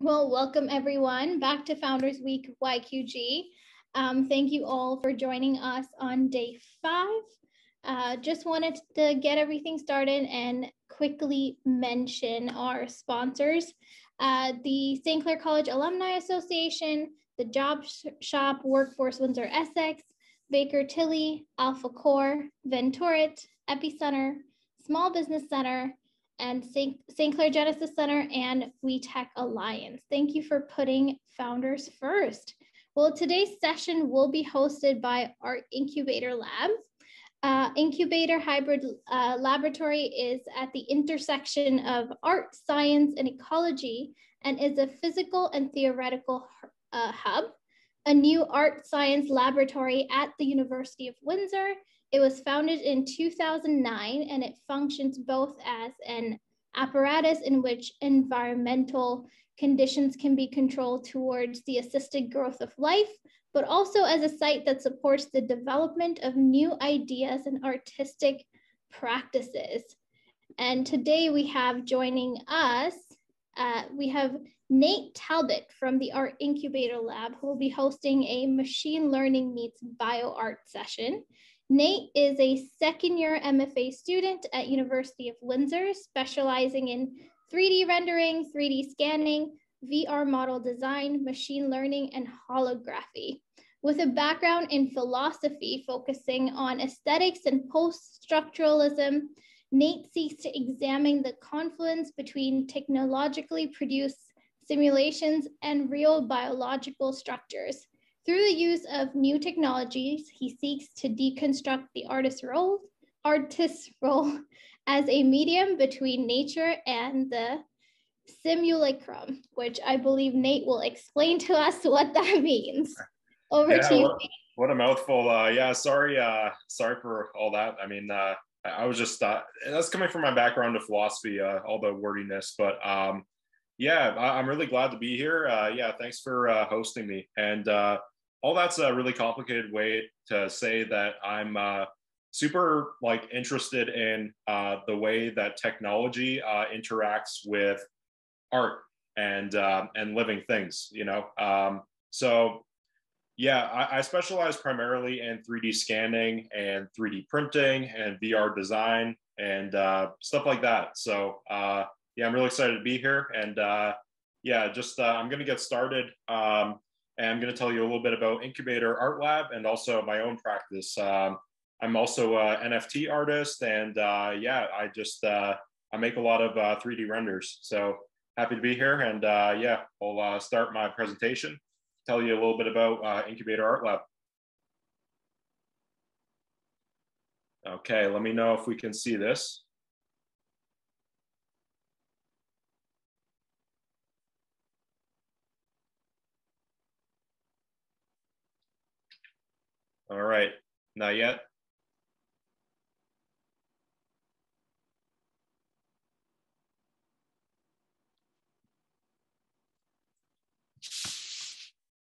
Well, welcome everyone back to Founders Week YQG. Thank you all for joining us on day 5. Just wanted to get everything started and quickly mention our sponsors. The St. Clair College Alumni Association, the Job Shop Workforce WindsorEssex, Baker Tilly, Alpha Core, Venturit, EPICentre, Small Business Center, and St. Clair Genesis Center and WEtech Alliance. Thank you for putting founders first. Well, today's session will be hosted by our Incubator Lab. Incubator Hybrid Laboratory is at the intersection of art, science, and ecology, and is a physical and theoretical hub. A new art science laboratory at the University of Windsor. It was founded in 2009, and it functions both as an apparatus in which environmental conditions can be controlled towards the assisted growth of life, but also as a site that supports the development of new ideas and artistic practices. And today we have joining us, we have Nate Talbot from the Art Incubator Lab, who will be hosting a machine learning meets Bioart session. Nate is a second-year MFA student at University of Windsor, specializing in 3D rendering, 3D scanning, VR model design, machine learning, and holography. With a background in philosophy focusing on aesthetics and post-structuralism, Nate seeks to examine the confluence between technologically produced simulations and real biological structures. Through the use of new technologies, he seeks to deconstruct the artist's role as a medium between nature and the simulacrum, which I believe Nate will explain to us what that means. Over to you. What a mouthful. Sorry for all that. I mean, I was just, that's coming from my background of philosophy, all the wordiness, but I'm really glad to be here. Thanks for hosting me. And all that's a really complicated way to say that I'm super interested in the way that technology interacts with art and living things, you know. I specialize primarily in 3D scanning and 3D printing and VR design and stuff like that. So I'm really excited to be here. And I'm going to get started. And I'm going to tell you a little bit about Incubator Art Lab and also my own practice. I'm also an NFT artist, and I make a lot of 3D renders. So happy to be here, and I'll start my presentation, tell you a little bit about Incubator Art Lab. Okay, let me know if we can see this. All right, not yet.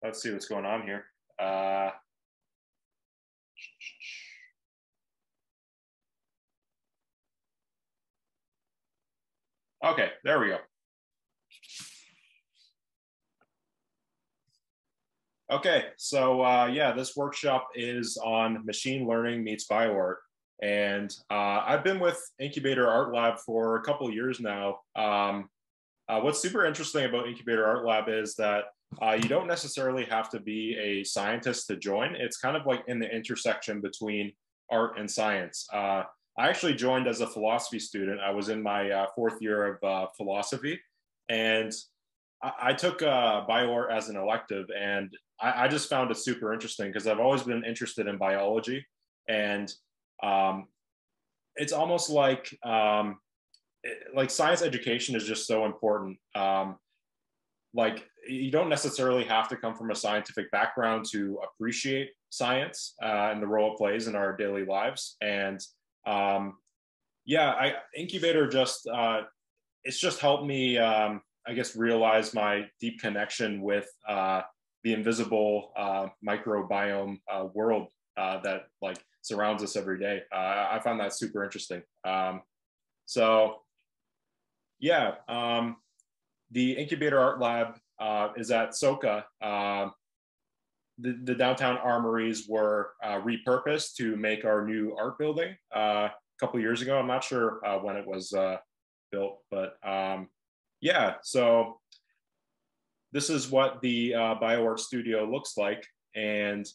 Let's see what's going on here. Okay, there we go. Okay, so this workshop is on machine learning meets Bioart. And I've been with Incubator Art Lab for a couple of years now. What's super interesting about Incubator Art Lab is that you don't necessarily have to be a scientist to join. It's kind of like in the intersection between art and science. I actually joined as a philosophy student. I was in my 4th year of philosophy, and I took Bioart as an elective, and I just found it super interesting because I've always been interested in biology, and it's almost like science education is just so important. You don't necessarily have to come from a scientific background to appreciate science and the role it plays in our daily lives. And Incubator it's just helped me, realize my deep connection with the invisible microbiome world that surrounds us every day. I found that super interesting. The Incubator Art Lab is at SoCA. The downtown armories were repurposed to make our new art building a couple of years ago. I'm not sure when it was built, but yeah, so this is what the Bioware Studio looks like, and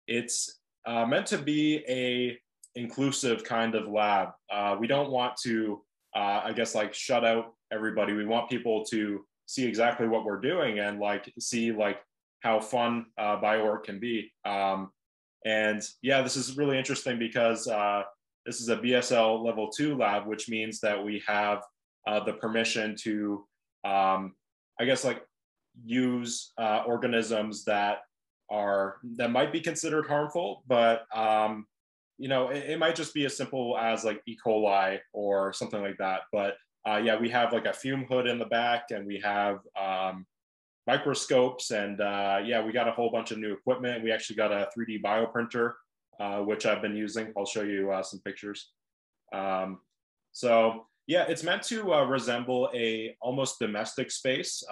it's meant to be a inclusive kind of lab. We don't want to, I guess, like shut out everybody. We want people to see exactly what we're doing and like see like how fun Bioart can be. And yeah, this is really interesting because this is a BSL level 2 lab, which means that we have the permission to, I guess, like use organisms that might be considered harmful, but you know, it might just be as simple as like E. coli or something like that. But yeah, we have like a fume hood in the back, and we have microscopes, and yeah, we got a whole bunch of new equipment. We actually got a 3D bioprinter, which I've been using. I'll show you some pictures. So yeah, it's meant to resemble a almost domestic space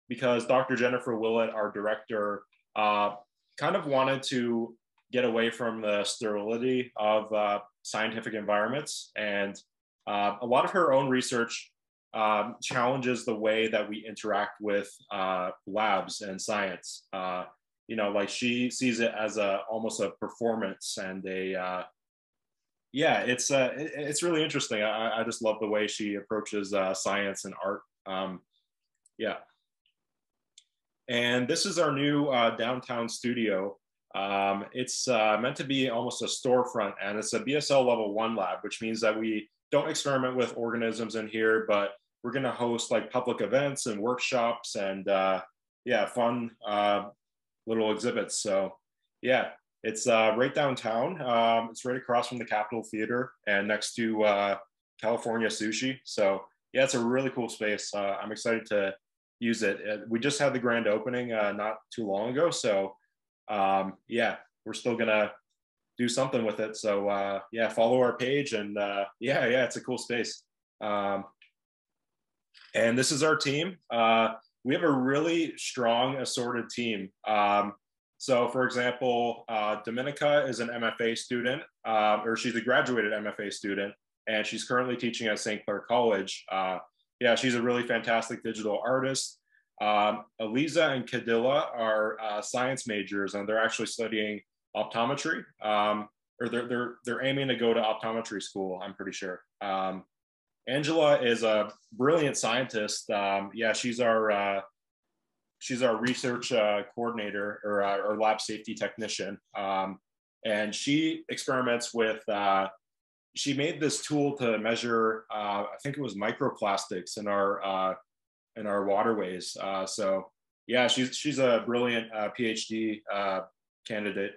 because Dr. Jennifer Willett, our director, kind of wanted to get away from the sterility of scientific environments. And a lot of her own research challenges the way that we interact with labs and science. You know, like she sees it as almost a performance, and yeah, it's really interesting. I just love the way she approaches science and art. Yeah. And this is our new downtown studio. It's meant to be almost a storefront, and it's a BSL level 1 lab, which means that we don't experiment with organisms in here, but we're going to host like public events and workshops and yeah, fun little exhibits. So yeah, it's right downtown. It's right across from the Capitol Theater and next to California Sushi. So yeah, it's a really cool space. I'm excited to use it. We just had the grand opening not too long ago. So yeah, we're still going to do something with it. So yeah, follow our page, and yeah, it's a cool space. And this is our team. We have a really strong assorted team. So for example, Dominica is an MFA student, or she's a graduated MFA student, and she's currently teaching at St. Clair College. Yeah, she's a really fantastic digital artist. Eliza and Cadilla are science majors, and they're actually studying optometry, or they're aiming to go to optometry school, I'm pretty sure. Angela is a brilliant scientist. Yeah, she's our research coordinator, or our lab safety technician. And she experiments with, she made this tool to measure, I think it was microplastics in our waterways. So yeah, she's a brilliant PhD candidate.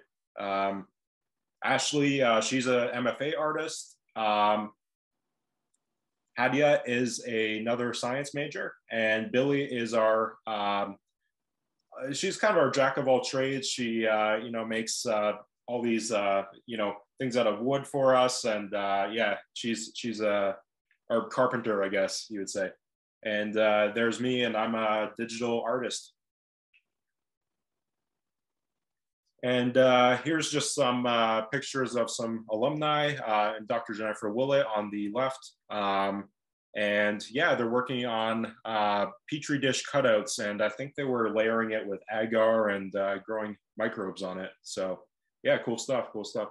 Ashley, she's a MFA artist. Hadia is another science major, and Billy is our, she's kind of our jack of all trades. She, you know, makes all these, you know, things out of wood for us. And yeah, she's our carpenter, I guess you would say. And there's me, and I'm a digital artist. And here's just some pictures of some alumni, and Dr. Jennifer Willett on the left. And yeah, they're working on Petri dish cutouts, and I think they were layering it with agar and growing microbes on it. So yeah, cool stuff, cool stuff.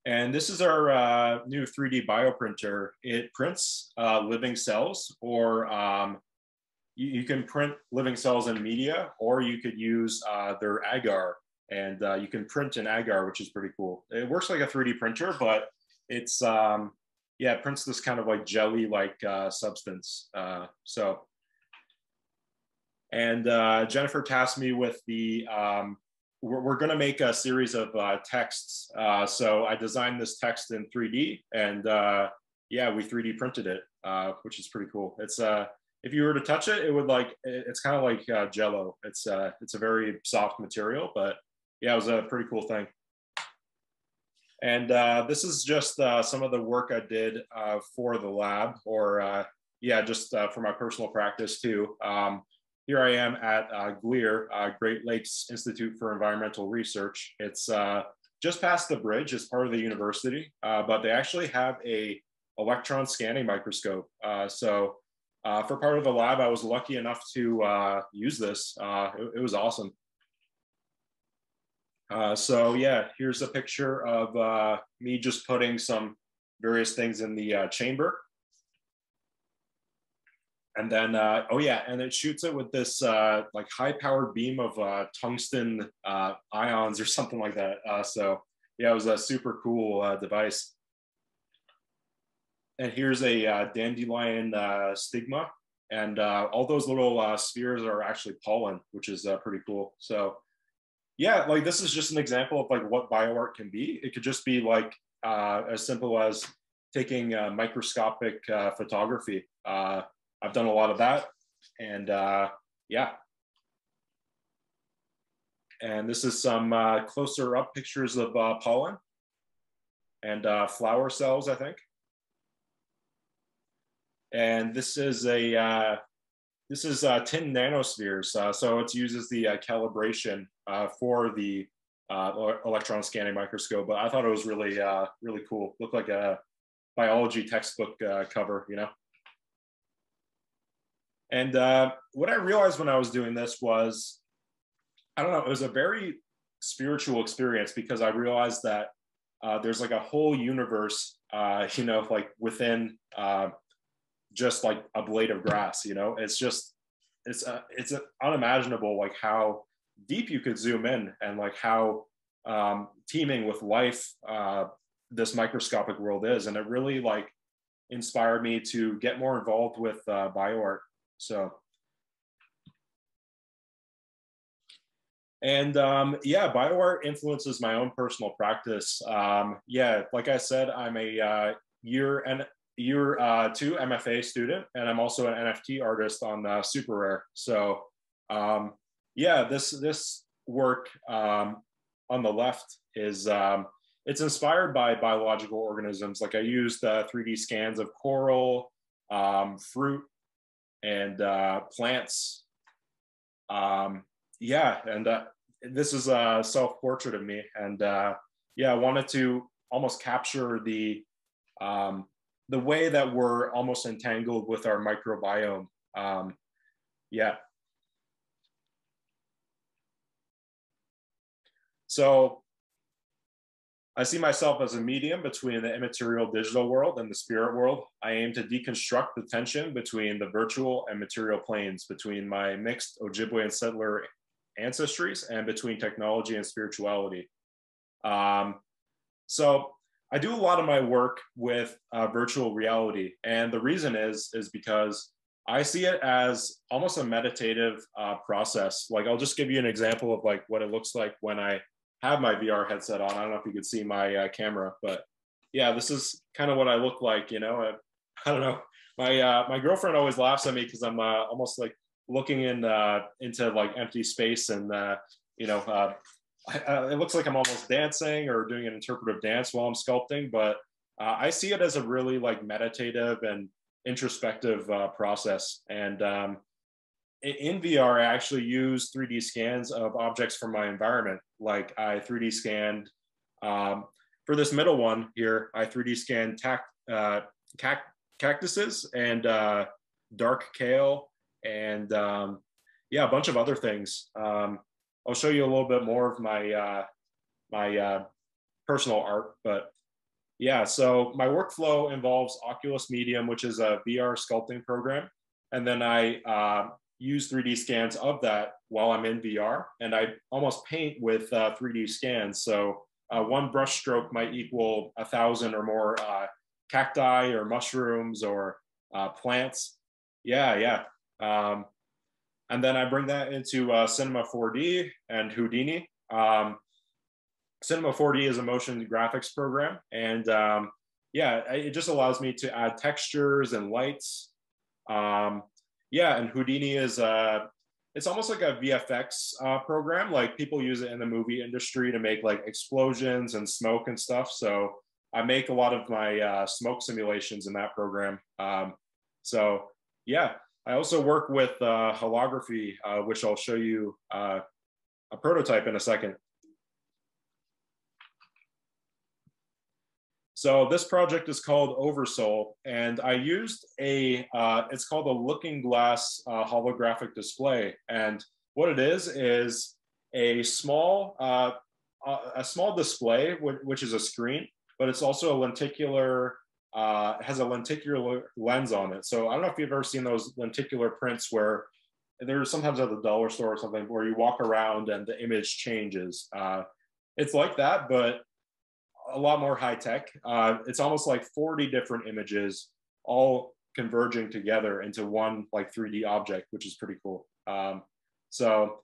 And this is our new 3D bioprinter. It prints living cells, or you can print living cells in media, or you could use their agar, and you can print in agar, which is pretty cool. It works like a 3D printer, but it's, yeah, it prints this kind of like jelly-like substance. So, and Jennifer tasked me with the, we're gonna make a series of texts. So I designed this text in 3D, and yeah, we 3D printed it, which is pretty cool. It's, if you were to touch it, it would like, it's kind of like Jello. It's a very soft material, but yeah, it was a pretty cool thing. And this is just some of the work I did for the lab, or yeah, just for my personal practice too. Here I am at GLEAR, Great Lakes Institute for Environmental Research. It's just past the bridge. It's part of the university, but they actually have a electron scanning microscope. So for part of the lab, I was lucky enough to use this. It was awesome. So yeah, here's a picture of me just putting some various things in the chamber. And then, oh yeah, and it shoots it with this like high-powered beam of tungsten ions or something like that. So yeah, it was a super cool device. And here's a dandelion stigma. And all those little spheres are actually pollen, which is pretty cool. So yeah, like this is just an example of like what bioart can be. It could just be like as simple as taking microscopic photography. I've done a lot of that, and yeah. And this is some closer up pictures of pollen and flower cells, I think. And this is tin nanospheres, so it uses the calibration for the electron scanning microscope. But I thought it was really really cool. Looked like a biology textbook cover, you know. And what I realized when I was doing this was, I don't know, it was a very spiritual experience, because I realized that there's like a whole universe, you know, like within just like a blade of grass, you know. It's just, it's unimaginable, like how deep you could zoom in, and like how teeming with life this microscopic world is. And it really like inspired me to get more involved with bioart. So, and yeah, bioart influences my own personal practice. Yeah, like I said, I'm a year 2 MFA student, and I'm also an NFT artist on Super Rare. So yeah, this work on the left is it's inspired by biological organisms. Like I used 3D scans of coral, fruit, and plants. Yeah, and this is a self-portrait of me. And yeah, I wanted to almost capture the way that we're almost entangled with our microbiome. Yeah. So I see myself as a medium between the immaterial digital world and the spirit world. I aim to deconstruct the tension between the virtual and material planes, between my mixed Ojibwe and settler ancestries, and between technology and spirituality. So I do a lot of my work with virtual reality. And the reason is because I see it as almost a meditative process. Like I'll just give you an example of like what it looks like when I have my VR headset on. I don't know if you could see my camera, but yeah, this is kind of what I look like, you know. I don't know. My girlfriend always laughs at me because I'm almost like looking into like empty space, and you know, it looks like I'm almost dancing or doing an interpretive dance while I'm sculpting. But I see it as a really like meditative and introspective process. And in VR, I actually use 3D scans of objects from my environment. Like I 3D scanned, for this middle one here, I 3D scanned cactuses and dark kale, and yeah, a bunch of other things. I'll show you a little bit more of my personal art, but yeah, so my workflow involves Oculus Medium, which is a VR sculpting program. And then I use 3D scans of that while I'm in VR, and I almost paint with 3D scans. So one brush stroke might equal 1,000 or more cacti or mushrooms or plants. Yeah. And then I bring that into Cinema 4D and Houdini. Cinema 4D is a motion graphics program, and yeah, it just allows me to add textures and lights. Yeah, and Houdini is it's almost like a VFX program. Like people use it in the movie industry to make like explosions and smoke and stuff. So I make a lot of my smoke simulations in that program. So yeah, I also work with holography, which I'll show you a prototype in a second. So this project is called Oversoul, and I used it's called a looking glass holographic display. And what it is a small display, which is a screen, but it's also a lenticular, has a lenticular lens on it. So I don't know if you've ever seen those lenticular prints where there's sometimes at the dollar store or something where you walk around and the image changes. It's like that, but a lot more high tech. It's almost like 40 different images all converging together into one like 3D object, which is pretty cool. So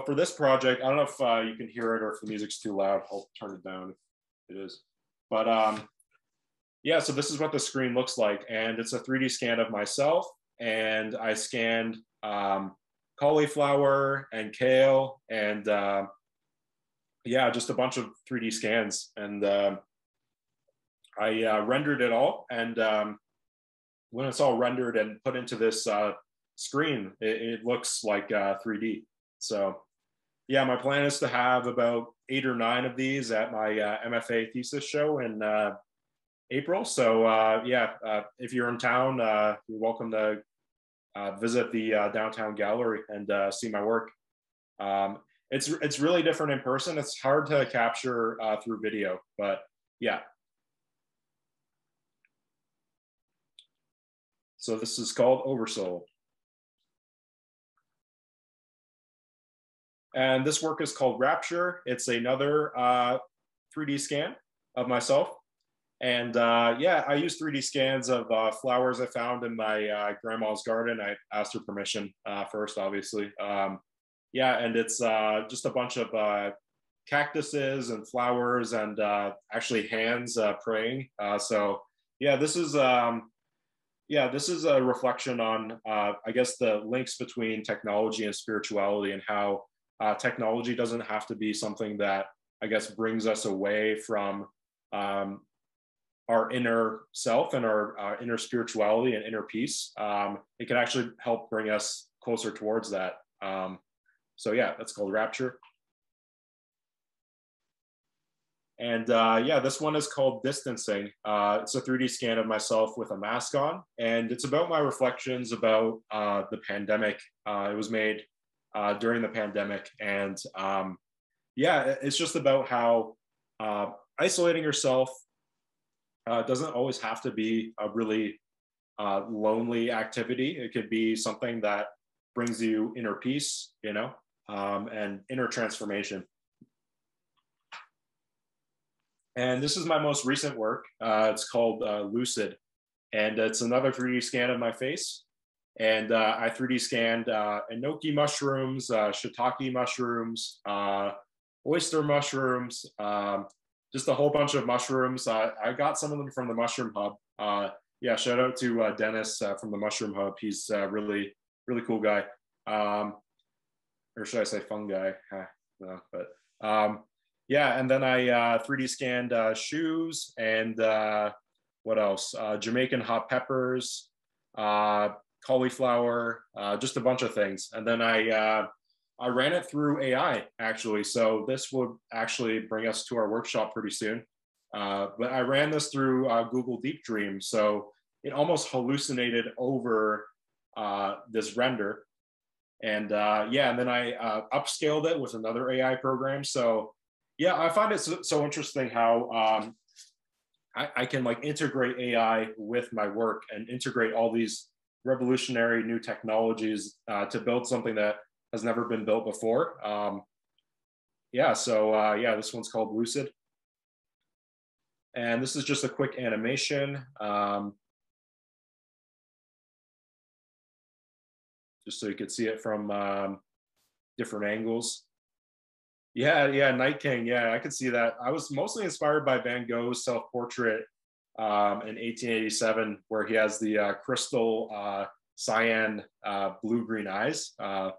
for this project, I don't know if you can hear it or if the music's too loud. I'll turn it down if it is. But yeah, so this is what the screen looks like. And it's a 3D scan of myself. And I scanned cauliflower and kale and yeah, just a bunch of 3D scans. And I rendered it all. And when it's all rendered and put into this screen, it looks like 3D. So yeah, my plan is to have about 8 or 9 of these at my MFA thesis show in April. So yeah, if you're in town, you're welcome to visit the downtown gallery and see my work. It's really different in person. It's hard to capture through video, but yeah. So this is called Oversoul. And this work is called Rapture. It's another 3D scan of myself. And yeah, I use 3D scans of flowers I found in my grandma's garden. I asked her permission first, obviously. Yeah, and it's just a bunch of cactuses and flowers and actually hands praying. So yeah, this is a reflection on I guess the links between technology and spirituality, and how technology doesn't have to be something that I guess brings us away from our inner self and our inner spirituality and inner peace. It can actually help bring us closer towards that. So yeah, that's called Rapture. And yeah, this one is called Distancing. It's a 3D scan of myself with a mask on, and it's about my reflections about the pandemic. It was made during the pandemic, and yeah, it's just about how isolating yourself doesn't always have to be a really lonely activity. It could be something that brings you inner peace, you know, and inner transformation. And this is my most recent work. It's called Lucid, and it's another 3D scan of my face. And I 3D scanned enoki mushrooms, shiitake mushrooms, oyster mushrooms, just a whole bunch of mushrooms. I got some of them from the Mushroom Hub. Yeah, shout out to Dennis from the Mushroom Hub. He's a really, really cool guy. Or should I say fun guy? No, but yeah, and then I 3D scanned shoes and what else? Jamaican hot peppers, cauliflower, just a bunch of things. And then I ran it through AI, actually. So this would actually bring us to our workshop pretty soon. But I ran this through Google Deep Dream. So it almost hallucinated over this render. And yeah, and then I upscaled it with another AI program. So yeah, I find it so interesting how I can like integrate AI with my work and integrate all these revolutionary new technologies to build something that has never been built before. Yeah, so yeah, this one's called Lucid. And this is just a quick animation. Just so you could see it from different angles. Yeah, Night King. Yeah, I could see that. I was mostly inspired by Van Gogh's self-portrait in 1887, where he has the crystal cyan blue-green eyes. But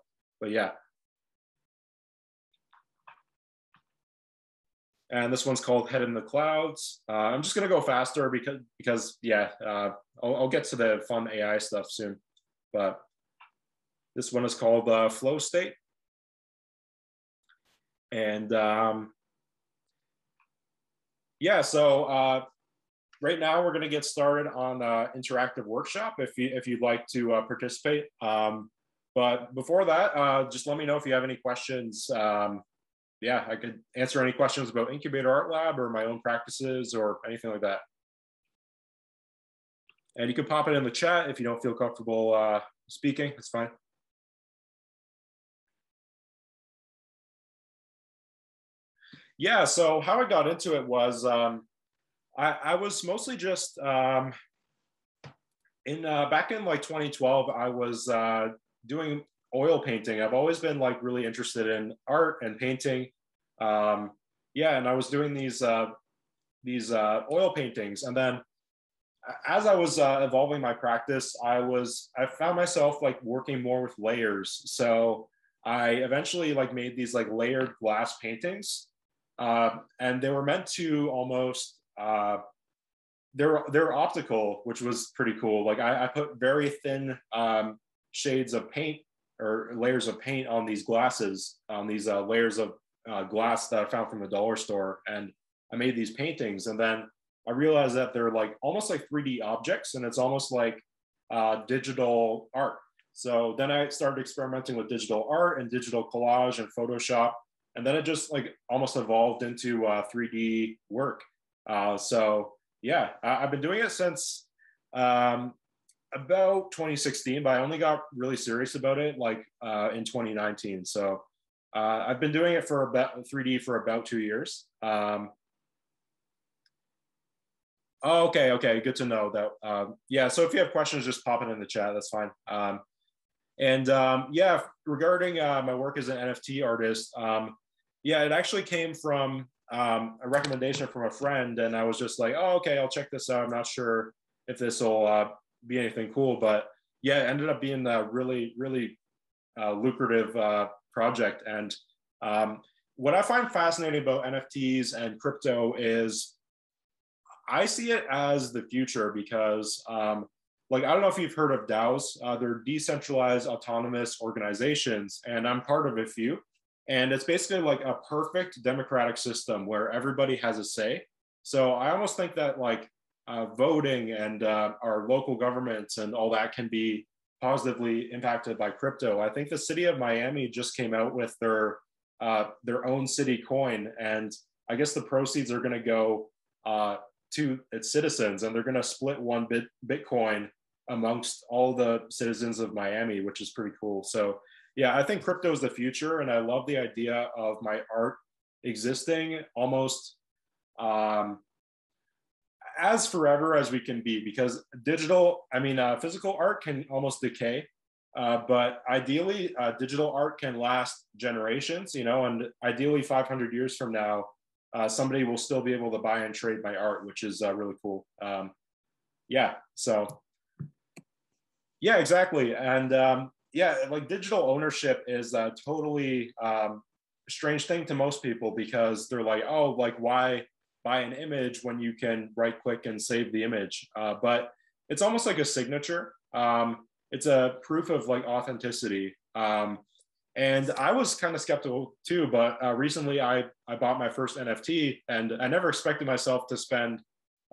yeah. And this one's called Head in the Clouds. I'm just going to go faster because yeah, I'll get to the fun AI stuff soon. But this one is called Flow State. And yeah, so right now we're going to get started on interactive workshop if you'd like to participate. But before that, just let me know if you have any questions. Yeah, I could answer any questions about Incubator Art Lab or my own practices or anything like that. And you can pop it in the chat if you don't feel comfortable speaking, it's fine. Yeah, so how I got into it was I was mostly just back in like 2012, I was doing oil painting. I've always been like really interested in art and painting. Yeah, and I was doing these oil paintings, and then as I was evolving my practice, I found myself like working more with layers. So I eventually like made these like layered glass paintings, and they were meant to almost they're optical, which was pretty cool. Like I put very thin shades of paint or layers of paint on these glasses, on these layers of glass that I found from the dollar store, and I made these paintings. And then I realized that they're like almost like 3D objects, and it's almost like digital art. So then I started experimenting with digital art and digital collage and Photoshop, and then it just like almost evolved into 3D work. So yeah, I've been doing it since about 2016, but I only got really serious about it like in 2019. So I've been doing it for about 3D for about 2 years. Oh, okay, good to know that. Yeah, so if you have questions, just pop it in the chat, that's fine. Yeah, regarding my work as an NFT artist, yeah, it actually came from a recommendation from a friend, and I was just like, oh, okay, I'll check this out. I'm not sure if this will be anything cool, but yeah, it ended up being a really, really lucrative project. And what I find fascinating about NFTs and crypto is I see it as the future because like, I don't know if you've heard of DAOs. They're decentralized autonomous organizations, and I'm part of a few. And it's basically like a perfect democratic system where everybody has a say. So I almost think that like voting and our local governments and all that can be positively impacted by crypto. I think the city of Miami just came out with their own city coin, and I guess the proceeds are going to go to its citizens, and they're going to split one Bitcoin amongst all the citizens of Miami, which is pretty cool. So yeah, I think crypto is the future, and I love the idea of my art existing almost as forever as we can be, because physical art can almost decay, but ideally digital art can last generations, and ideally 500 years from now, somebody will still be able to buy and trade my art, which is really cool. Yeah, so yeah, exactly. And yeah, like digital ownership is a totally strange thing to most people, because they're like, oh, like why buy an image when you can right click and save the image? But it's almost like a signature. It's a proof of like authenticity. And I was kind of skeptical too, but recently I bought my first NFT, and I never expected myself to spend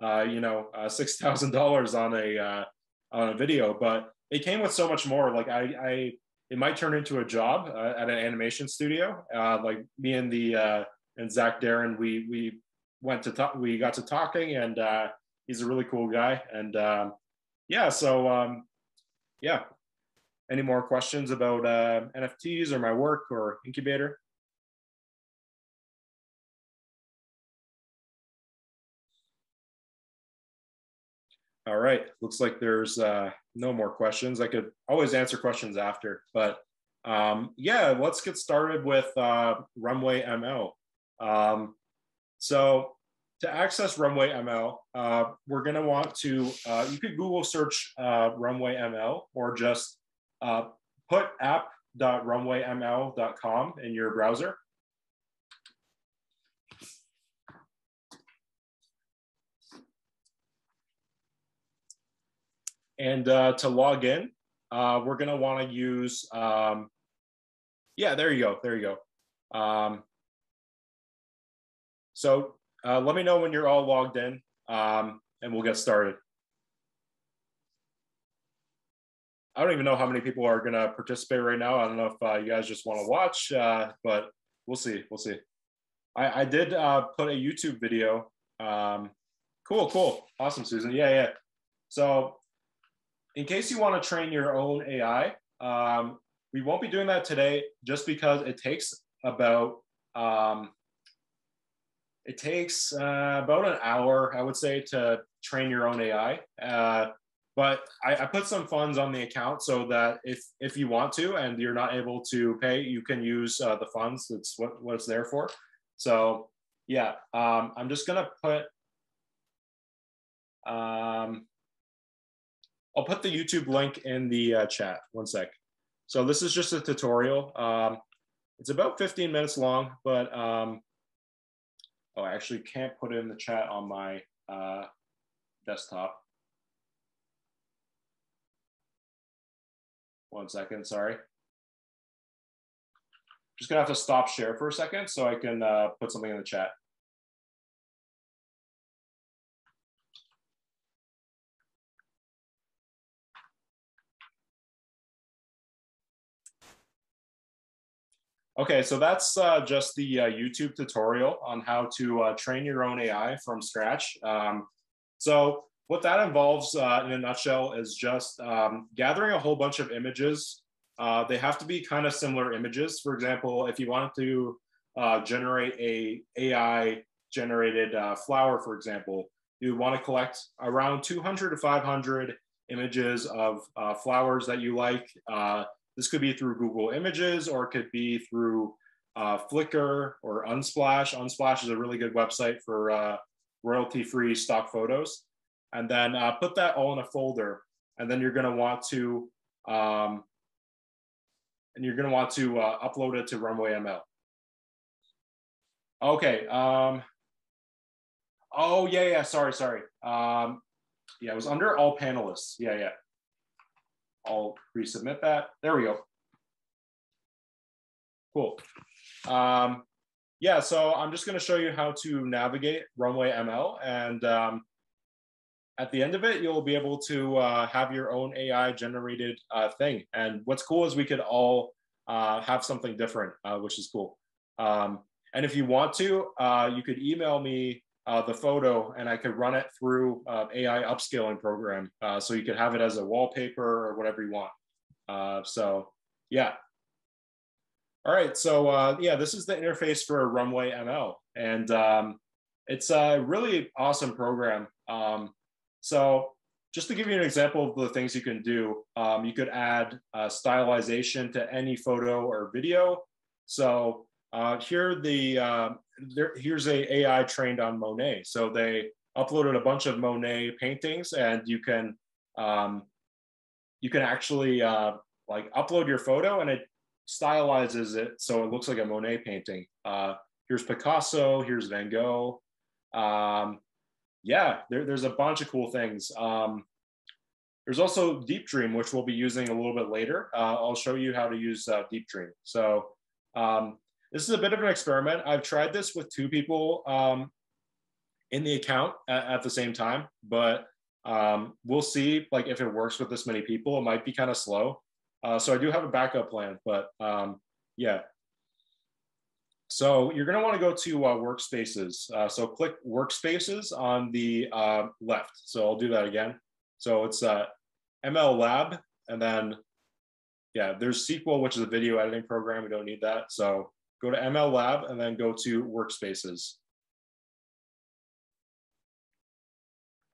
$6,000 on a video, but it came with so much more. Like it might turn into a job at an animation studio. Like me and and Zach Darren, we got to talking, and he's a really cool guy. And yeah, so yeah. Any more questions about NFTs or my work or Incubator? All right, looks like there's no more questions. I could always answer questions after, but yeah, let's get started with RunwayML. So to access RunwayML, we're gonna want to, you could Google search RunwayML, or just put app.runwayml.com in your browser. And to log in, we're going to want to use, yeah, there you go. There you go. So let me know when you're all logged in, and we'll get started. I don't even know how many people are going to participate right now. I don't know if you guys just want to watch, but we'll see. We'll see. I did put a YouTube video. Cool, cool. Awesome, Susan. Yeah, yeah. So in case you want to train your own AI, we won't be doing that today just because it takes about an hour, I would say, to train your own AI. But I put some funds on the account so that if you want to and you're not able to pay, you can use the funds. That's what it's there for. So yeah, I'm just gonna put, I'll put the YouTube link in the chat. One sec. So this is just a tutorial. It's about 15 minutes long, but oh, I actually can't put it in the chat on my desktop. One second, sorry. Just gonna have to stop share for a second so I can put something in the chat. Okay, so that's just the YouTube tutorial on how to train your own AI from scratch. So what that involves in a nutshell is just gathering a whole bunch of images. They have to be kind of similar images. For example, if you wanted to generate a AI generated flower, for example, you want to collect around 200 to 500 images of flowers that you like. This could be through Google Images, or it could be through Flickr or Unsplash. Unsplash is a really good website for royalty-free stock photos. And then put that all in a folder. And then you're going to want to upload it to RunwayML. Okay. Oh yeah. Sorry. Yeah, it was under all panelists. Yeah. I'll resubmit that. There we go. Cool. Yeah, so I'm just going to show you how to navigate RunwayML, and at the end of it, you'll be able to have your own AI generated thing. And what's cool is we could all have something different, which is cool. And if you want to, you could email me the photo and I could run it through AI upscaling program. So you could have it as a wallpaper or whatever you want. So yeah. All right, so yeah, this is the interface for RunwayML. And it's a really awesome program. So just to give you an example of the things you can do, you could add stylization to any photo or video. So here's a AI trained on Monet. So they uploaded a bunch of Monet paintings, and you can actually like upload your photo, and it stylizes it so it looks like a Monet painting. Here's Picasso. Here's Van Gogh. Yeah, there's a bunch of cool things. There's also Deep Dream, which we'll be using a little bit later. I'll show you how to use Deep Dream. So this is a bit of an experiment. I've tried this with 2 people in the account at the same time, but we'll see like if it works with this many people. It might be kind of slow. So I do have a backup plan, but yeah. So you're going to want to go to workspaces. So click workspaces on the left. So I'll do that again. So it's ML Lab, and then yeah, there's SQL, which is a video editing program. We don't need that. So go to ML Lab and then go to workspaces.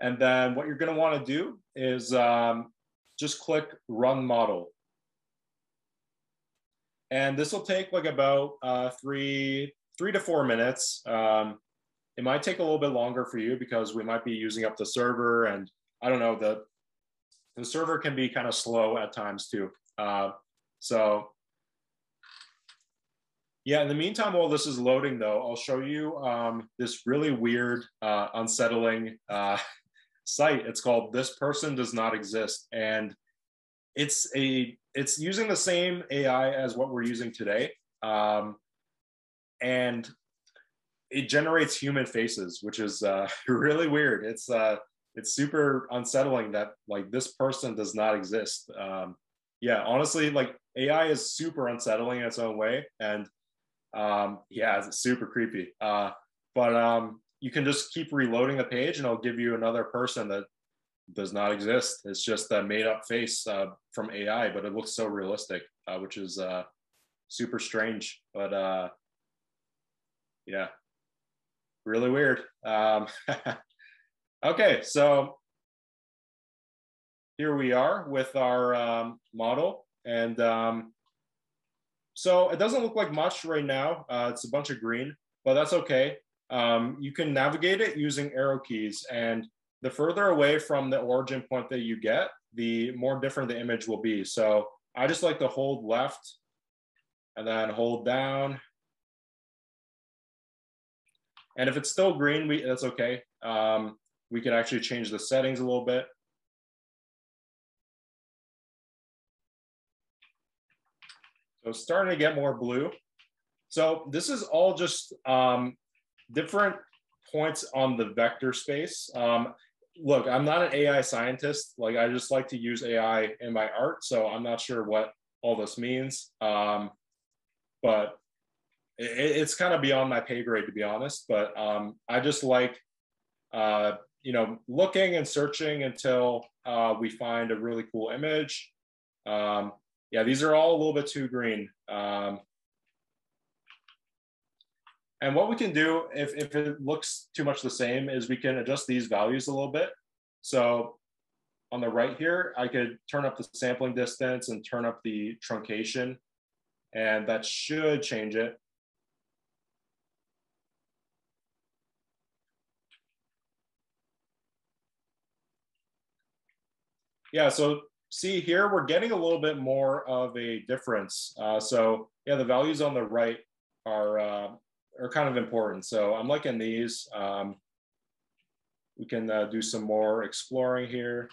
And then what you're going to want to do is just click Run Model. And this will take like about 3 to 4 minutes. It might take a little bit longer for you because we might be using up the server, and I don't know, the server can be kind of slow at times too. So yeah, in the meantime, while this is loading though, I'll show you this really weird, unsettling site. It's called "This Person Does Not Exist," and it's using the same AI as what we're using today, and it generates human faces, which is really weird. It's super unsettling that like this person does not exist. Yeah, honestly, like AI is super unsettling in its own way, and yeah, it's super creepy. But you can just keep reloading the page, and it'll give you another person that does not exist. It's just a made-up face from AI, but it looks so realistic, which is super strange. But yeah, really weird. Okay, so here we are with our model, and so it doesn't look like much right now. It's a bunch of green, but that's okay. You can navigate it using arrow keys, and the further away from the origin point that you get, the more different the image will be. So I just like to hold left and then hold down. And if it's still green, that's okay. We can actually change the settings a little bit. So it's starting to get more blue. So this is all just different points on the vector space. Look, I'm not an AI scientist. Like, I just like to use AI in my art. So I'm not sure what all this means. But it's kind of beyond my pay grade, to be honest. But I just like, looking and searching until we find a really cool image. Yeah, these are all a little bit too green. And what we can do if it looks too much the same is we can adjust these values a little bit. So on the right here, I could turn up the sampling distance and turn up the truncation, and that should change it. Yeah, so see here, we're getting a little bit more of a difference. So yeah, the values on the right are kind of important. So I'm liking these. We can do some more exploring here.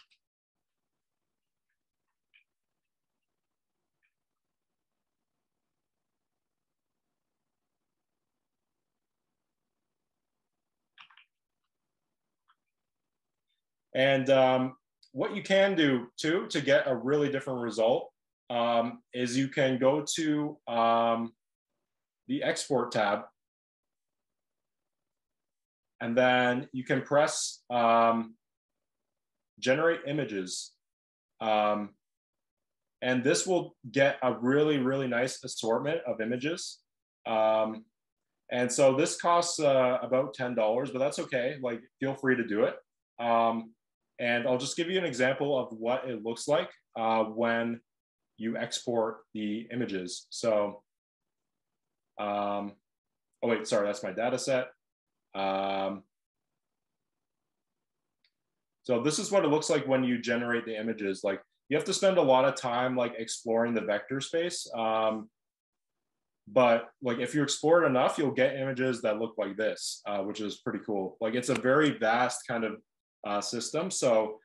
And what you can do too to get a really different result is you can go to the export tab, and then you can press generate images. And this will get a really, really nice assortment of images. And so this costs about $10, but that's okay. Like, feel free to do it. And I'll just give you an example of what it looks like when you export the images. So, oh wait, sorry, that's my data set. So this is what it looks like when you generate the images. Like, you have to spend a lot of time like exploring the vector space. But like, if you explore it enough, you'll get images that look like this, which is pretty cool. Like, it's a very vast kind of system. So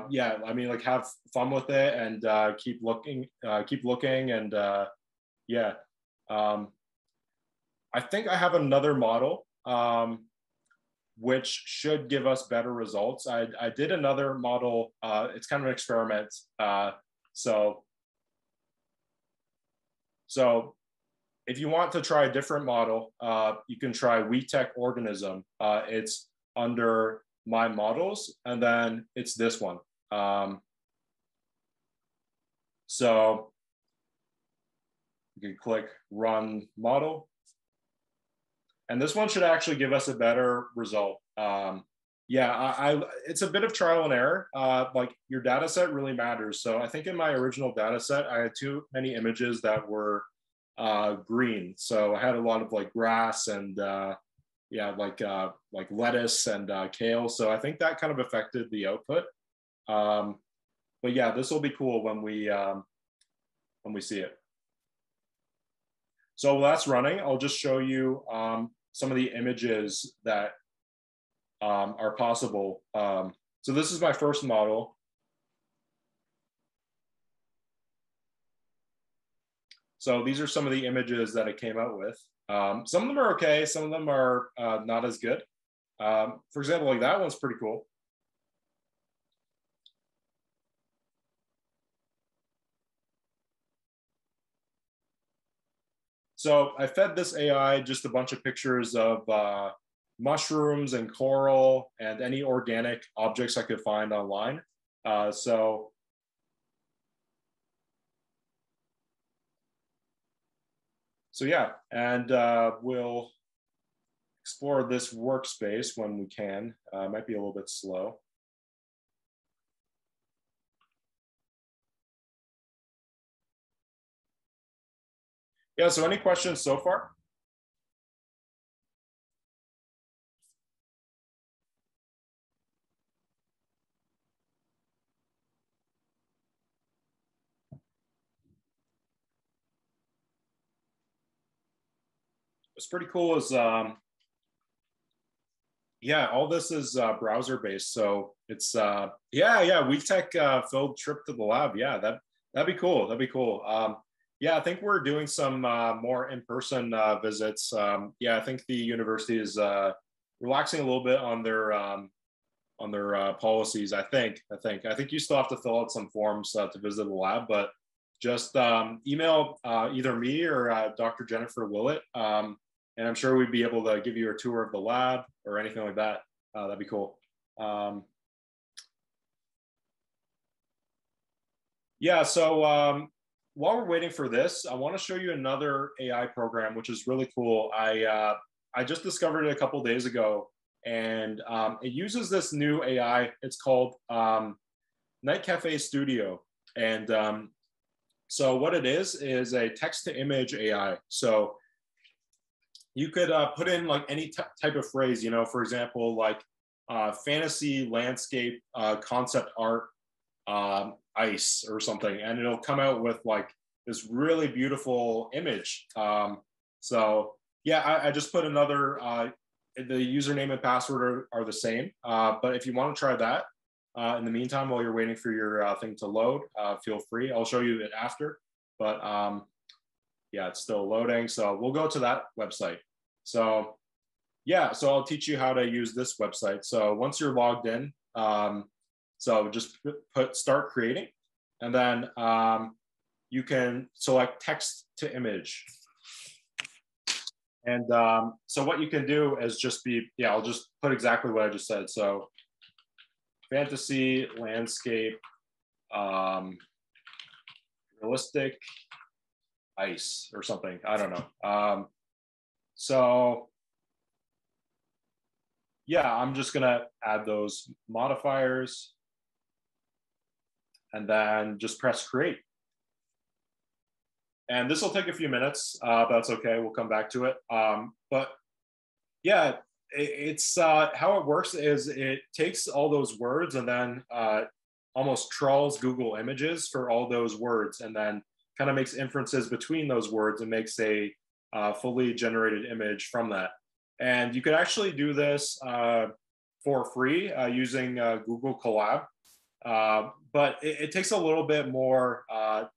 yeah, I mean, like, have fun with it and keep looking, and yeah. I think I have another model which should give us better results. I did another model. It's kind of an experiment. So if you want to try a different model, you can try WEtech Organism. It's under My Models, and then it's this one. So you can click Run Model. And this one should actually give us a better result. Yeah, it's a bit of trial and error. Like, your data set really matters. So I think in my original data set, I had too many images that were green. So I had a lot of like grass and yeah, like lettuce and kale. So I think that kind of affected the output. But yeah, this will be cool when we see it. So while that's running, I'll just show you some of the images that are possible. So this is my first model. So these are some of the images that it came out with. Some of them are okay, some of them are not as good. For example, like that one's pretty cool. So I fed this AI just a bunch of pictures of mushrooms and coral and any organic objects I could find online. So yeah, and we'll explore this workspace when we can. Might be a little bit slow. Yeah, so any questions so far? What's pretty cool is, yeah, all this is browser based. So it's, yeah, WEtech field trip to the lab. Yeah, that'd be cool. That'd be cool. Yeah, I think we're doing some more in-person visits. Yeah, I think the university is relaxing a little bit on their policies. I think you still have to fill out some forms to visit the lab, but just email either me or Dr. Jennifer Willett, and I'm sure we'd be able to give you a tour of the lab or anything like that. That'd be cool. Yeah, so while we're waiting for this, I want to show you another AI program, which is really cool. I just discovered it a couple days ago, and it uses this new AI. It's called Night Cafe Studio. And so what it is a text-to-image AI. So you could put in like any type of phrase, you know, for example, like fantasy landscape concept art ice or something, and it'll come out with like this really beautiful image. So yeah, I just put another, the username and password are the same, but if you want to try that in the meantime, while you're waiting for your thing to load, feel free. I'll show you it after, but yeah, it's still loading. So we'll go to that website. So yeah, so I'll teach you how to use this website. So once you're logged in, so just put start creating, and then you can select text to image. And so what you can do is just be, yeah, I'll just put exactly what I just said. So fantasy landscape, realistic ice or something. I don't know. So yeah, I'm just gonna add those modifiers and then just press create. And this will take a few minutes. That's okay. We'll come back to it. But yeah, it's how it works is it takes all those words and then almost trawls Google Images for all those words, and then kind of makes inferences between those words and makes a fully generated image from that. And you could actually do this for free using Google Colab. But it takes a little bit more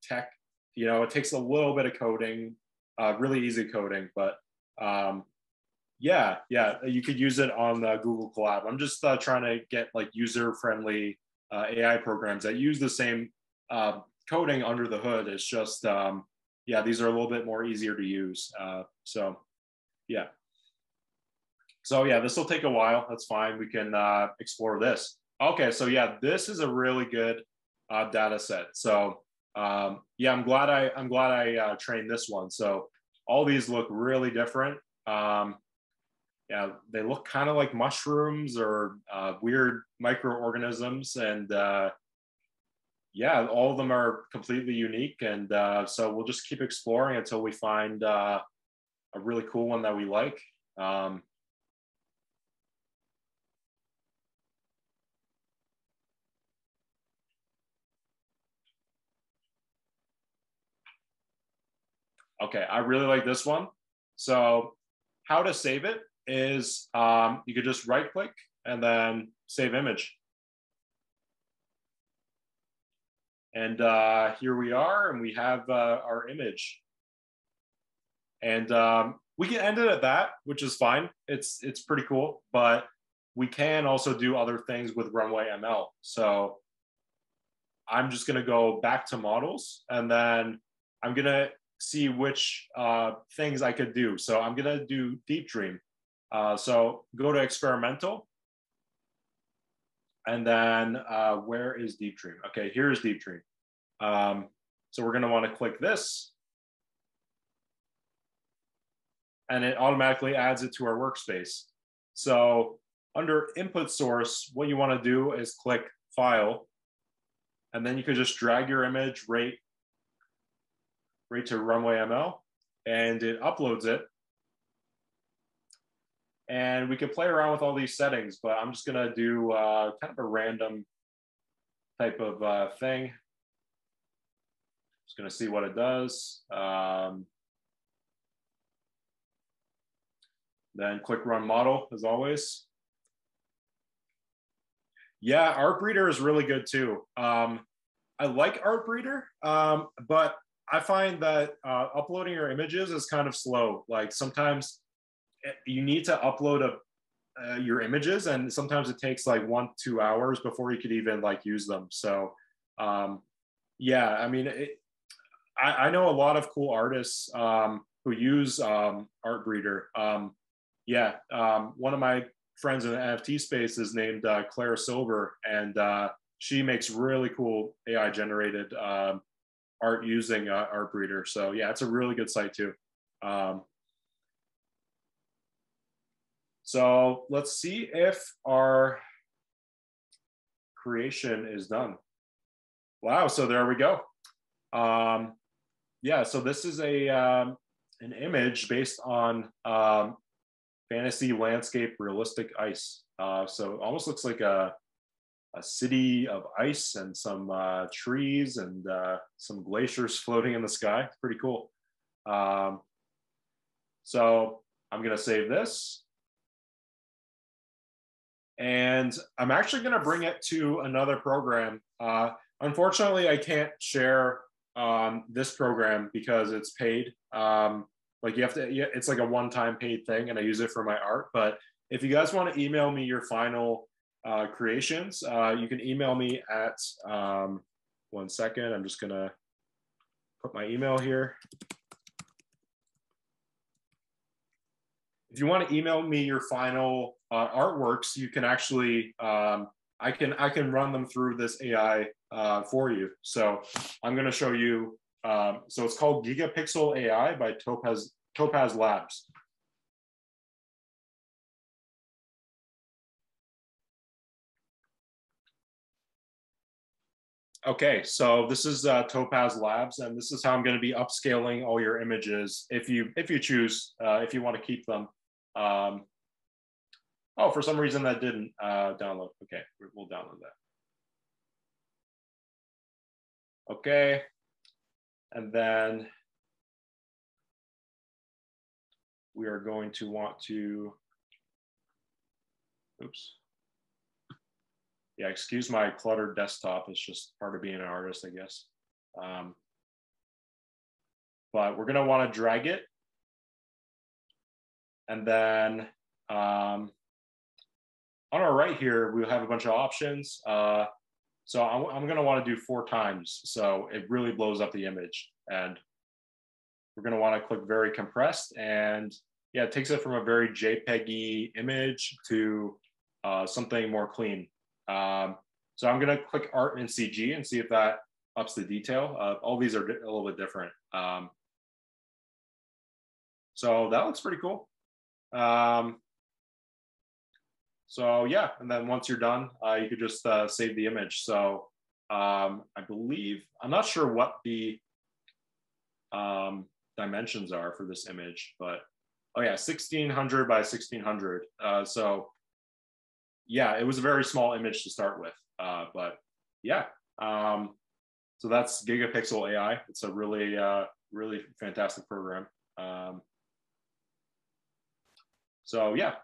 tech, you know, it takes a little bit of coding, really easy coding, but yeah, you could use it on Google Colab. I'm just trying to get like user-friendly AI programs that use the same coding under the hood. It's just, yeah, these are a little bit more easier to use. So yeah. So yeah, this will take a while. That's fine. We can explore this. Okay, so yeah, this is a really good data set. So yeah, I'm glad I trained this one. So all these look really different. Yeah, they look kind of like mushrooms or weird microorganisms, and yeah, all of them are completely unique. And so we'll just keep exploring until we find a really cool one that we like. Okay, I really like this one. So how to save it is you could just right click and then save image. And here we are, and we have our image. And we can end it at that, which is fine. It's pretty cool, but we can also do other things with RunwayML. So I'm just gonna go back to models, and then I'm gonna see which things I could do. So I'm gonna do Deep Dream. So go to experimental, and then where is Deep Dream? Okay, here's Deep Dream. So we're gonna wanna click this, and it automatically adds it to our workspace. So under input source, what you wanna do is click File, and then you could just drag your image right to RunwayML, and it uploads it. And we can play around with all these settings, but I'm just gonna do kind of a random type of thing. Just gonna see what it does. Then click Run Model, as always. Yeah, ArtBreeder is really good too. I like ArtBreeder, but I find that uploading your images is kind of slow. Like sometimes you need to upload your images, and sometimes it takes like 1-2 hours before you could even like use them. So yeah, I mean, I know a lot of cool artists who use ArtBreeder. Yeah, one of my friends in the NFT space is named Clara Silver, and she makes really cool AI generated art using ArtBreeder. So yeah, it's a really good site too. So let's see if our creation is done. Wow, so there we go. Yeah, so this is an image based on fantasy landscape realistic ice. So it almost looks like a city of ice and some trees and some glaciers floating in the sky. It's pretty cool. So I'm gonna save this. And I'm actually gonna bring it to another program. Unfortunately, I can't share this program because it's paid. Like you have to, it's like a one-time paid thing, and I use it for my art. But if you guys want to email me your final creations, you can email me at, 1 second, I'm just gonna put my email here. If you want to email me your final artworks, you can actually, I can run them through this AI for you. So I'm going to show you. So it's called Gigapixel AI by Topaz Labs. Okay, so this is Topaz Labs, and this is how I'm going to be upscaling all your images if you choose, if you want to keep them. Oh, for some reason that didn't download. Okay, we'll download that. Okay, and then we are going to want to, oops. Yeah, excuse my cluttered desktop. It's just part of being an artist, I guess. But we're gonna want to drag it. And then on our right here, we'll have a bunch of options. So I'm gonna want to do 4 times. So it really blows up the image. And we're gonna want to click very compressed. And yeah, it takes it from a very JPEG-y image to something more clean. So I'm gonna click art and CG and see if that ups the detail. All these are a little bit different. So that looks pretty cool. So yeah, and then once you're done, you could just save the image. So I believe, I'm not sure what the dimensions are for this image, but oh yeah, 1600 by 1600. So yeah, it was a very small image to start with, but yeah. So that's Gigapixel AI. It's a really, really fantastic program. So yeah.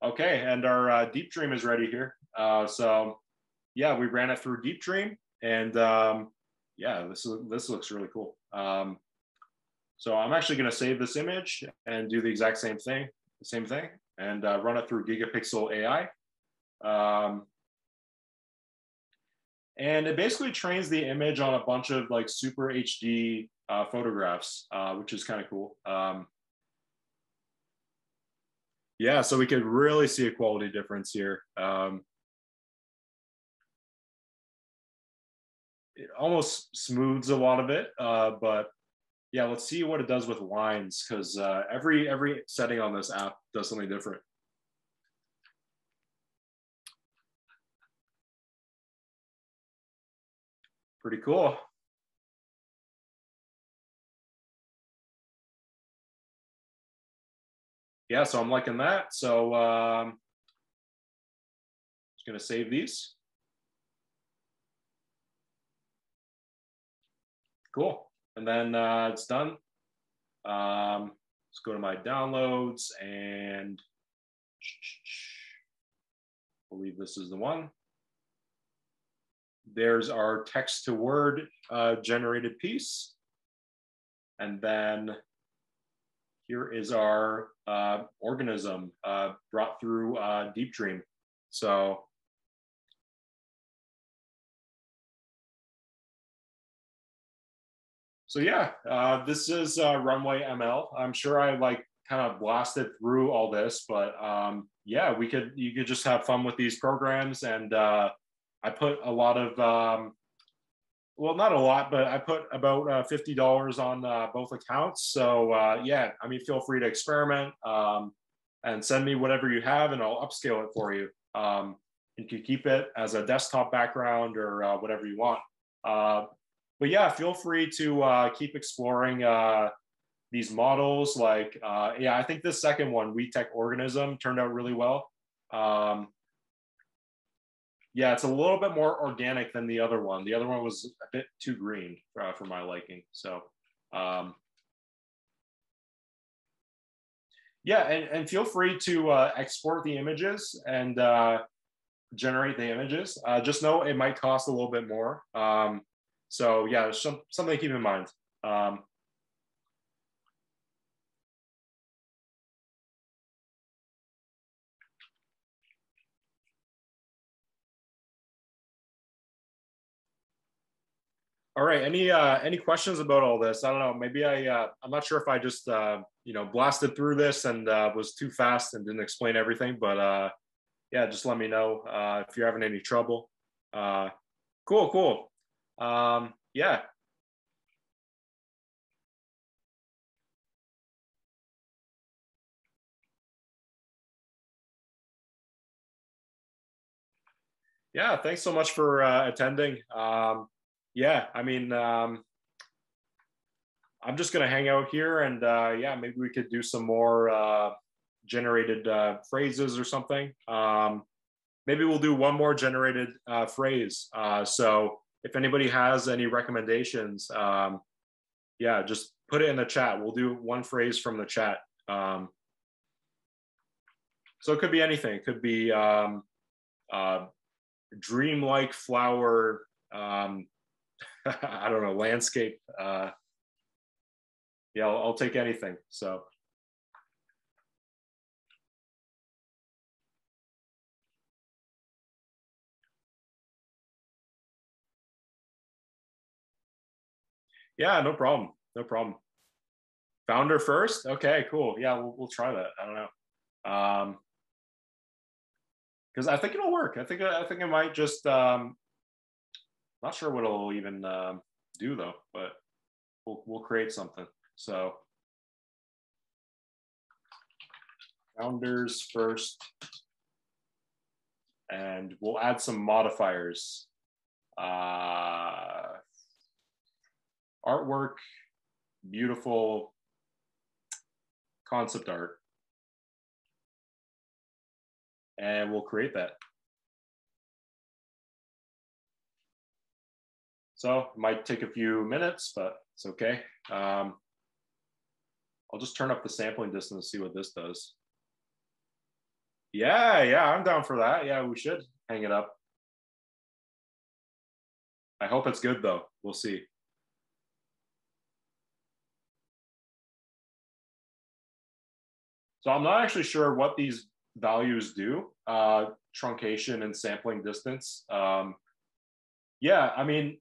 Okay, and our Deep Dream is ready here. So yeah, we ran it through Deep Dream, and yeah, this looks really cool. So I'm actually going to save this image and do the exact same thing, and run it through Gigapixel AI. And it basically trains the image on a bunch of like super HD photographs, which is kind of cool. Yeah, so we could really see a quality difference here. It almost smooths a lot of it, but yeah, let's see what it does with lines, because every setting on this app does something different. Pretty cool. Yeah, so I'm liking that. So just gonna save these. Cool, and then it's done. Let's go to my downloads, and I believe this is the one. There's our text to word generated piece. And then here is our organism brought through Deep Dream. So yeah, this is RunwayML. I'm sure I like kind of blasted through all this, but yeah, you could just have fun with these programs. And I put a lot of, well, not a lot, but I put about $50 on both accounts. So yeah, I mean, feel free to experiment and send me whatever you have, and I'll upscale it for you. You can keep it as a desktop background or whatever you want. But yeah, feel free to keep exploring these models. Like, yeah, I think this second one, WEtech Organism, turned out really well. Yeah, it's a little bit more organic than the other one. The other one was a bit too green for my liking. So yeah, and feel free to export the images and generate the images. Just know it might cost a little bit more. So yeah, something to keep in mind. All right, any questions about all this? I don't know. Maybe I'm not sure if I just you know, blasted through this and was too fast and didn't explain everything. But yeah, just let me know if you're having any trouble. Cool. Yeah. Yeah, thanks so much for attending. Yeah, I mean, I'm just gonna hang out here, and yeah, maybe we could do some more generated phrases or something. Maybe we'll do one more generated phrase. So if anybody has any recommendations, yeah, just put it in the chat. We'll do one phrase from the chat. So it could be anything. It could be dreamlike flower, I don't know, landscape. Yeah, I'll take anything. So yeah, no problem. Founder first. Okay, cool. Yeah, we'll try that. I don't know. Because I think it'll work. I think it might just not sure what it'll even do though, but we'll create something. So founders first, and we'll add some modifiers. Artwork, beautiful concept art, and we'll create that. So it might take a few minutes, but it's okay. I'll just turn up the sampling distance to see what this does. Yeah, I'm down for that. Yeah, we should hang it up. I hope it's good though. We'll see. So I'm not actually sure what these values do, truncation and sampling distance. Yeah, I mean,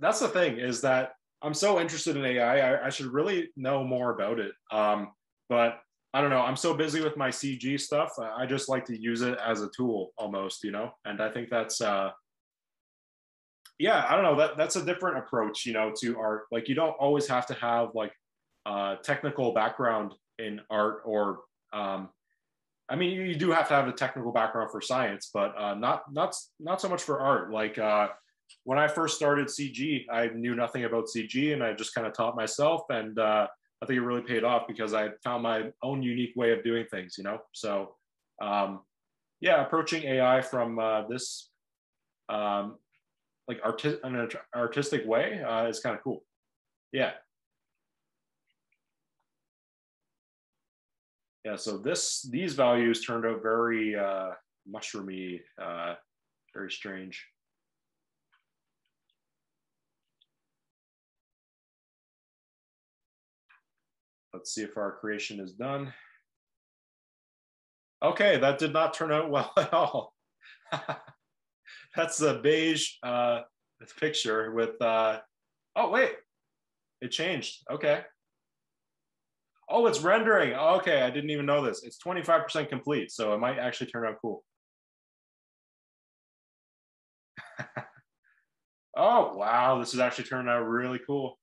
that's the thing is that I'm so interested in AI. I should really know more about it. But I don't know. I'm so busy with my CG stuff. I just like to use it as a tool almost, you know? And I think that's, yeah, I don't know. That's a different approach, you know, to art. Like you don't always have to have like technical background in art or, I mean, you do have to have a technical background for science, but not so much for art. Like when I first started CG, I knew nothing about CG, and I just kind of taught myself, and I think it really paid off because I found my own unique way of doing things. You know, so yeah, approaching AI from this like an artistic way is kind of cool. Yeah. Yeah, so these values turned out very mushroomy, very strange. Let's see if our creation is done. Okay, that did not turn out well at all. That's a beige picture with, oh wait, it changed, okay. Oh, it's rendering. Okay, I didn't even know this. It's 25% complete, so it might actually turn out cool. Oh, wow, this is actually turning out really cool.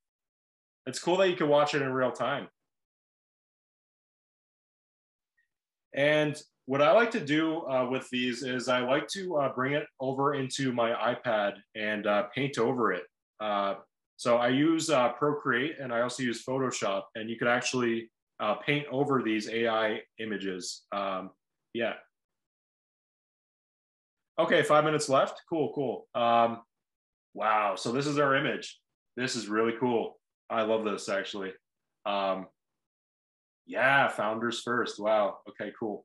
It's cool that you can watch it in real time. And what I like to do with these is I like to bring it over into my iPad and paint over it. So I use Procreate and I also use Photoshop, and you could actually paint over these AI images. Yeah. Okay, 5 minutes left. Cool. Wow, so this is our image. This is really cool. I love this actually. Yeah, Founders First. Wow. Okay, cool.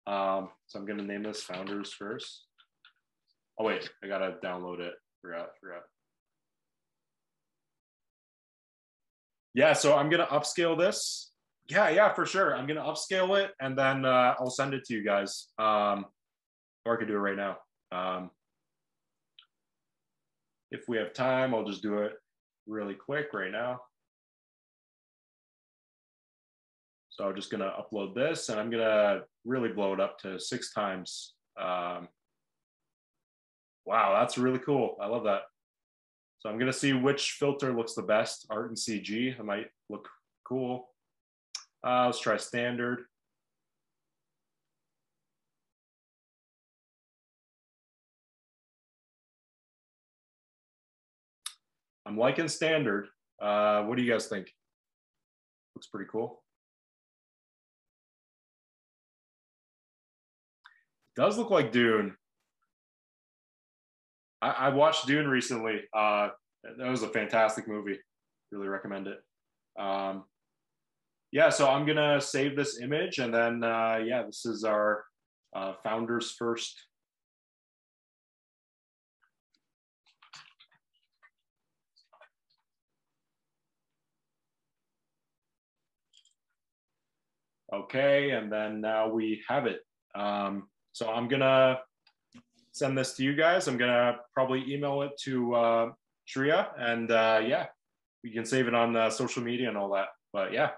So I'm gonna name this Founders First. Oh wait, I gotta download it. Forgot. Yeah, so I'm gonna upscale this. Yeah, for sure. I'm gonna upscale it and then I'll send it to you guys. Or I could do it right now. If we have time, I'll just do it really quick right now. So I'm just gonna upload this and I'm gonna really blow it up to 6 times. Wow, that's really cool. I love that. So I'm gonna see which filter looks the best. Art and CG, it might look cool. Let's try standard. I'm liking standard. What do you guys think? Looks pretty cool. It does look like Dune. I watched Dune recently. That was a fantastic movie. Really recommend it. Yeah, so I'm gonna save this image and then yeah, this is our Founders First. Okay, and then now we have it. So I'm gonna send this to you guys. I'm gonna probably email it to Shreya, and yeah, we can save it on social media and all that. But yeah,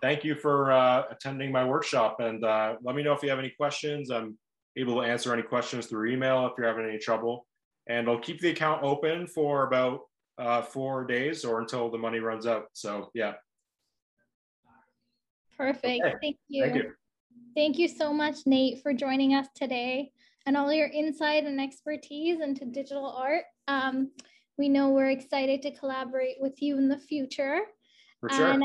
thank you for attending my workshop, and let me know if you have any questions. I'm able to answer any questions through email if you're having any trouble. And I'll keep the account open for about 4 days or until the money runs out. So yeah. Perfect. Okay. Thank you. Thank you. Thank you so much, Nate, for joining us today and all your insight and expertise into digital art. We know we're excited to collaborate with you in the future. For sure. And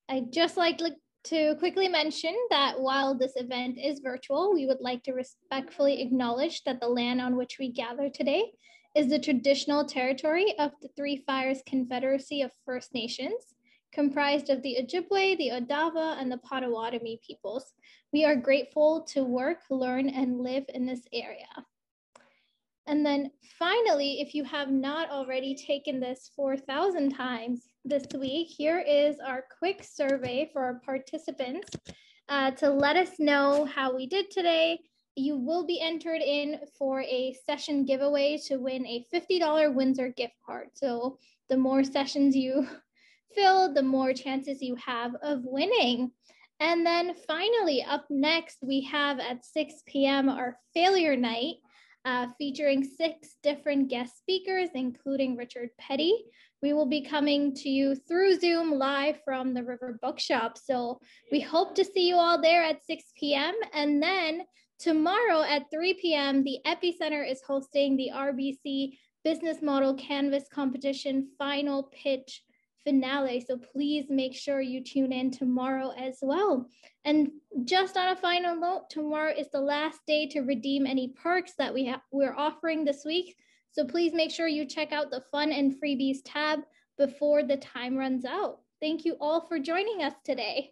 I'd just like to quickly mention that while this event is virtual, we would like to respectfully acknowledge that the land on which we gather today is the traditional territory of the Three Fires Confederacy of First Nations, comprised of the Ojibwe, the Odawa, and the Potawatomi peoples. We are grateful to work, learn, and live in this area. And then finally, if you have not already taken this 4,000 times this week, here is our quick survey for our participants to let us know how we did today. You will be entered in for a session giveaway to win a $50 Windsor gift card. So the more sessions you fill, the more chances you have of winning. And then finally, up next, we have at 6 p.m. our failure night, featuring 6 different guest speakers, including Richard Petty. We will be coming to you through Zoom live from the River Bookshop. So we hope to see you all there at 6 p.m. And then tomorrow at 3 p.m., the EPICentre is hosting the RBC Business Model Canvas Competition Final Pitch Finale. So please make sure you tune in tomorrow as well. And just on a final note, tomorrow is the last day to redeem any perks that we're offering this week. So please make sure you check out the Fun and Freebies tab before the time runs out. Thank you all for joining us today.